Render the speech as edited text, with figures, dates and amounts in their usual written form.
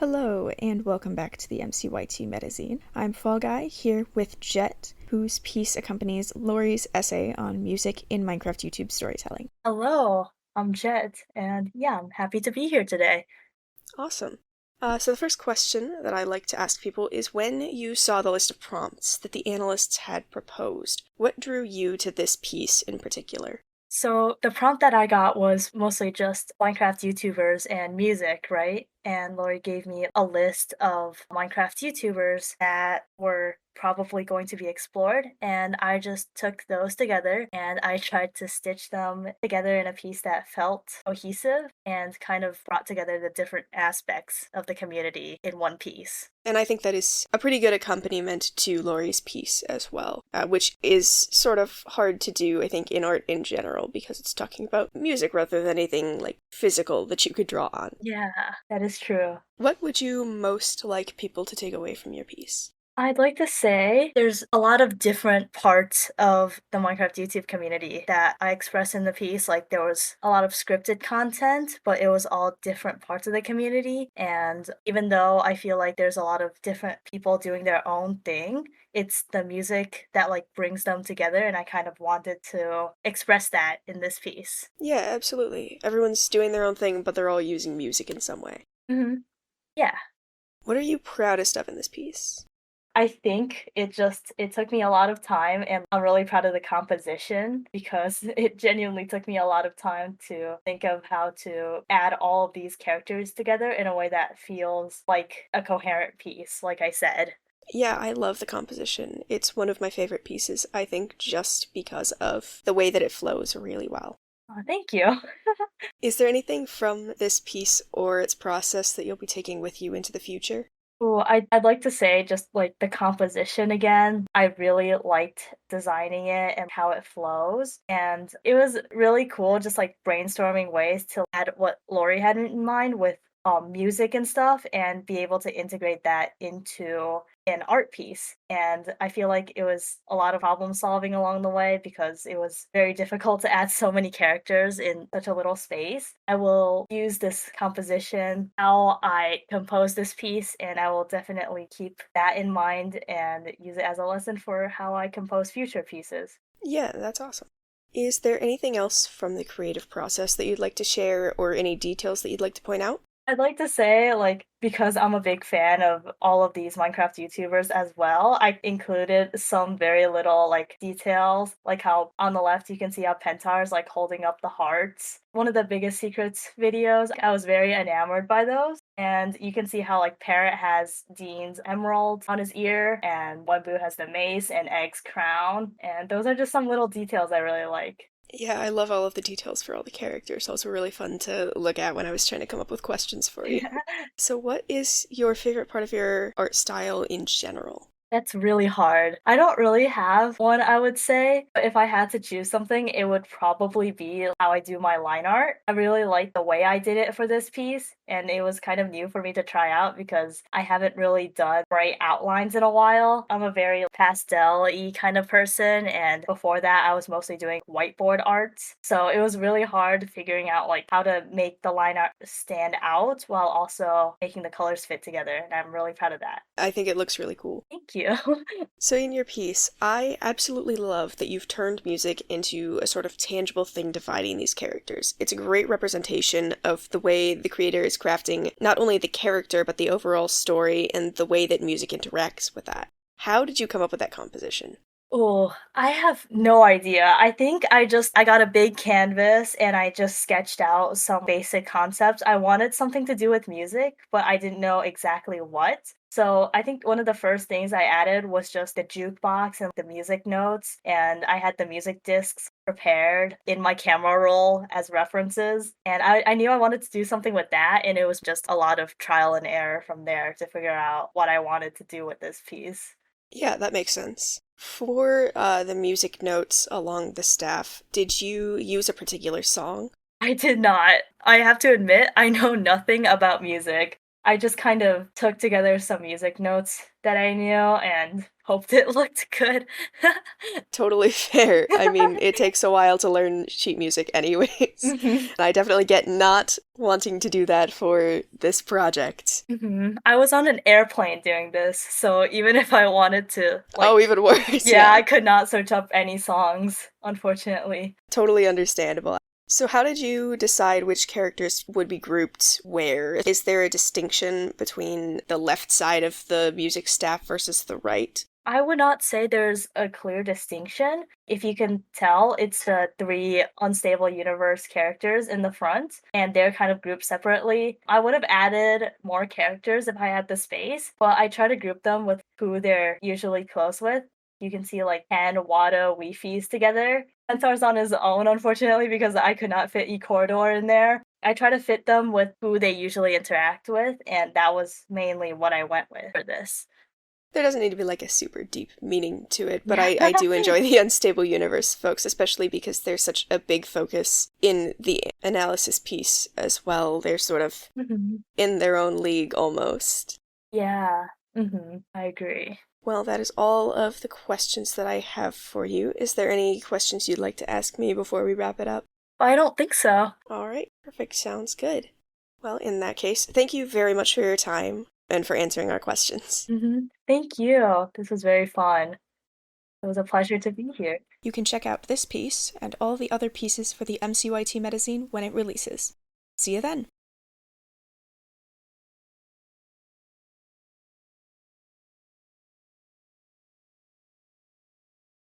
Hello, and welcome back to the MCYT Metazine. I'm Fallguy, here with Jet, whose piece accompanies Laurie's essay on music in Minecraft YouTube storytelling. Hello, I'm Jet, and yeah, I'm happy to be here today. Awesome. So the first question that I like to ask people is when you saw the list of prompts that the analysts had proposed, what drew you to this piece in particular? So the prompt that I got was mostly just Minecraft YouTubers and music, right? And Laurie gave me a list of Minecraft YouTubers that were probably going to be explored, and I just took those together and I tried to stitch them together in a piece that felt cohesive and kind of brought together the different aspects of the community in one piece. And I think that is a pretty good accompaniment to Laurie's piece as well, which is sort of hard to do, I think, in art in general, because it's talking about music rather than anything like physical that you could draw on. Yeah, that is true. What would you most like people to take away from your piece? I'd like to say there's a lot of different parts of the Minecraft YouTube community that I expressed in the piece. Like, there was a lot of scripted content, but it was all different parts of the community. And even though I feel like there's a lot of different people doing their own thing, it's the music that like brings them together. And I kind of wanted to express that in this piece. Yeah, absolutely. Everyone's doing their own thing, but they're all using music in some way. Yeah. What are you proudest of in this piece? I think it took me a lot of time, and I'm really proud of the composition because it genuinely took me a lot of time to think of how to add all of these characters together in a way that feels like a coherent piece, like I said. Yeah, I love the composition. It's one of my favorite pieces, I think, just because of the way that it flows really well. Thank you. Is there anything from this piece or its process that you'll be taking with you into the future? Ooh, I'd like to say just like the composition again. I really liked designing it and how it flows. And it was really cool just like brainstorming ways to add what Laurie had in mind with music and stuff and be able to integrate that into an art piece. And I feel like it was a lot of problem solving along the way because it was very difficult to add so many characters in such a little space. I will use this composition, how I compose this piece, and I will definitely keep that in mind and use it as a lesson for how I compose future pieces. Yeah, that's awesome. Is there anything else from the creative process that you'd like to share or any details that you'd like to point out? I'd like to say, like, because I'm a big fan of all of these Minecraft YouTubers as well, I included some very little, like, details, like how on the left you can see how Pentar's, like, holding up the hearts. One of the biggest secrets videos, I was very enamored by those. And you can see how, like, Parrot has Dean's emerald on his ear, and Wenbu has the mace and Egg's crown. And those are just some little details I really like. Yeah, I love all of the details for all the characters. Those were really fun to look at when I was trying to come up with questions for you. So, what is your favorite part of your art style in general? That's really hard. I don't really have one, I would say. But if I had to choose something, it would probably be how I do my line art. I really like the way I did it for this piece, and it was kind of new for me to try out because I haven't really done bright outlines in a while. I'm a very pastel-y kind of person, and before that, I was mostly doing whiteboard arts. So it was really hard figuring out like how to make the line art stand out while also making the colors fit together, and I'm really proud of that. I think it looks really cool. Thank you. So, in your piece, I absolutely love that you've turned music into a sort of tangible thing dividing these characters. It's a great representation of the way the creator is crafting not only the character, but the overall story and the way that music interacts with that. How did you come up with that composition? Oh, I have no idea. I think I got a big canvas and I just sketched out some basic concepts. I wanted something to do with music, but I didn't know exactly what. So I think one of the first things I added was just the jukebox and the music notes, and I had the music discs prepared in my camera roll as references. And I knew I wanted to do something with that, and it was just a lot of trial and error from there to figure out what I wanted to do with this piece. Yeah, that makes sense. For the music notes along the staff, did you use a particular song? I did not. I have to admit, I know nothing about music. I just kind of took together some music notes that I knew and hoped it looked good. Totally fair. I mean, it takes a while to learn sheet music anyways. Mhm. I definitely get not wanting to do that for this project. I was on an airplane doing this, so even if I wanted to, Oh, even worse, yeah, I yeah. could not search up any songs, unfortunately. Totally understandable. So how did you decide which characters would be grouped where? Is there a distinction between the left side of the music staff versus the right? I would not say there's a clear distinction. If you can tell, it's the three unstable universe characters in the front, and they're kind of grouped separately. I would have added more characters if I had the space, but I try to group them with who they're usually close with. You can see like Ken, Wada, Weefies together. Centaur's on his own, unfortunately, because I could not fit Corridor in there. I try to fit them with who they usually interact with, and that was mainly what I went with for this. There doesn't need to be like a super deep meaning to it, but Yeah. I do enjoy the unstable universe folks, especially because there's such a big focus in the analysis piece as well. They're sort of Mhm. in their own league almost. Yeah. I agree. Well, that is all of the questions that I have for you. Is there any questions you'd like to ask me before we wrap it up? I don't think so. All right, perfect. Sounds good. Well, in that case, thank you very much for your time and for answering our questions. Thank you. This was very fun. It was a pleasure to be here. You can check out this piece and all the other pieces for the MCYT magazine when it releases. See you then!